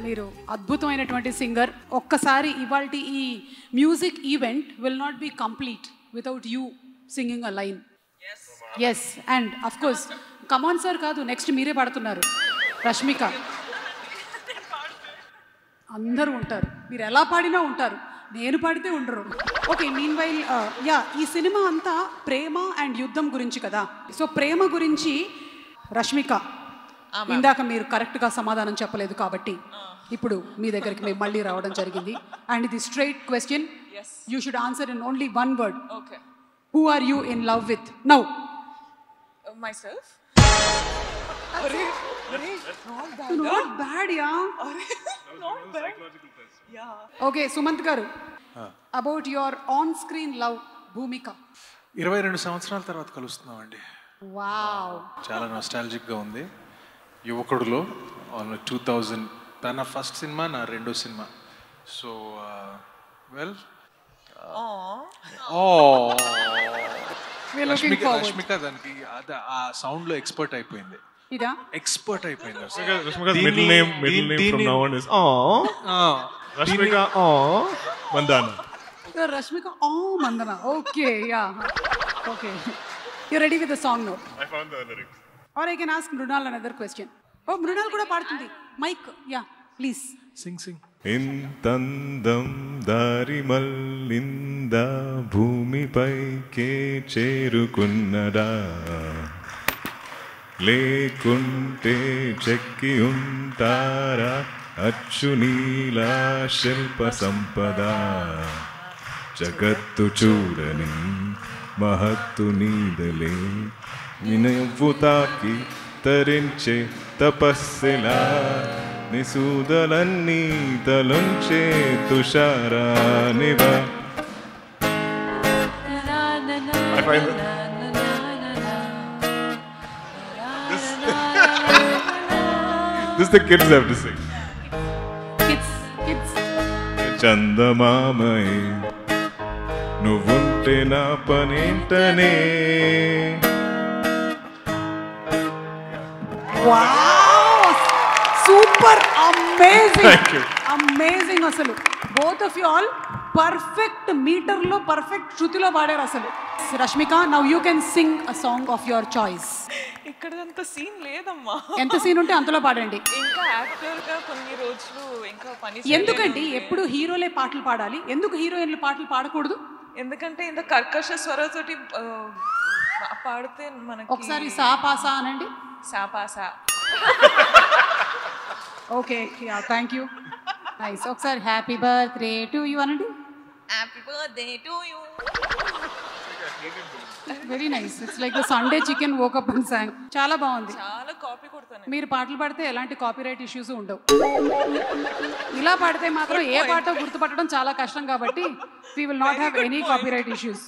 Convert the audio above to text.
మీరు అద్భుతమైనటువంటి సింగర్. ఒక్కసారి ఇవాల్టి ఈ music event will not be complete without you singing a line. Yes and of course come on sir కాదు, నెక్స్ట్ మీరే పాడుతున్నారు. రష్మిక అందరూ ఉంటారు, మీరు ఎలా పాడినా ఉంటారు, నేను పాడితే ఉండరు. ఓకే, మీన్ వైల్ ఈ సినిమా అంతా ప్రేమ అండ్ యుద్ధం గురించి కదా. సో ప్రేమ గురించి రష్మిక ఇందాక మీరు కరెక్ట్గా సమాధానం చెప్పలేదు కాబట్టి ఇప్పుడు మీ దగ్గరికి మేము మళ్ళీ రావడం జరిగింది. అండ్ ఇది straight question, you should answer in only one word. Who are you in love with now? Myself. Not bad, yeah. Not bad. Yeah. Okay, Sumant garu. About your on-screen love, Bhumika. 22 సంవత్సరాల తర్వాత కలుస్తున్నామండి. Wow. చాలా nostalgic గా ఉంది. యువకుడులో 2000 తన first cinema, నా రెండో cinema. So well Rashmika దానికి ఆ సౌండ్ లో ఎక్స్పర్ట్ అయిపోయింది. ఇదా ఎక్స్పర్ట్ అయిపోయింది. Rashmika's middle name from now on is Rashmika Mandana. Rashmika Mandana. Okay, yeah. Okay. You're ready with the song now? I found the lyrics. Or I can ask Mrunal another question. Oh, Mrunal kuda padutundi. Mic, yeah, please. Sing. ఇంతందం దారి మల్లింద భూమిపైకే చేరుకున్నదా, లేకుంటే చెక్కి ఉంటారా అచ్చు నీలా శిల్ప సంపద, జగత్తు చూడని మహత్తు నీదలే, వినయవ్వు తాకి తరించే తపస్సులా, నిసూదలన్నీ తలుంచే తుషారానివా. This the kids have to sing. Kids. చందమామై నువ్వుంటే నా పనేంటనే. Wow! Super amazing. Thank you. Amazing asalu. Both of you all perfect meter lo, perfect shruti lo paadaru asalu. Rashmika, now you can sing a song of your choice. ఇక్కడంత scene లేదమ్మా. ఎంత scene ఉంటే అంతలో పాడండి. ఇంకా actor గా కొన్ని రోజులు ఇంకా పని ఎందుకండి ఎప్పుడు హీరోలే పాటలు పాడాలి, ఎందుకు హీరోయిన్లు పాటలు పాడకూడదు? ఎందుకంటే ఇంత కర్కశ స్వరాలతోటి పాడితే మనకి. ఒకసారి సా పాసా అనండి. సాపాసా. Okay, ya thank you. Nice. ఒకసారి హ్యాపీ బర్త్డే టు యూ అనండి. Happy birthday to you. Very nice. It's like the Sunday chicken wok up and song. చాలా బాగుంది. చాలా కాపీ కొడతాను. మీరు పాటలు పాడితే ఎలాంటి కాపీరైట్ ఇష్యూస్ ఉండవు. ఇలా పాడితే మాత్రం ఏ పాటో గుర్తుపట్టడం చాలా కష్టం కాబట్టి we will not have any copyright issues.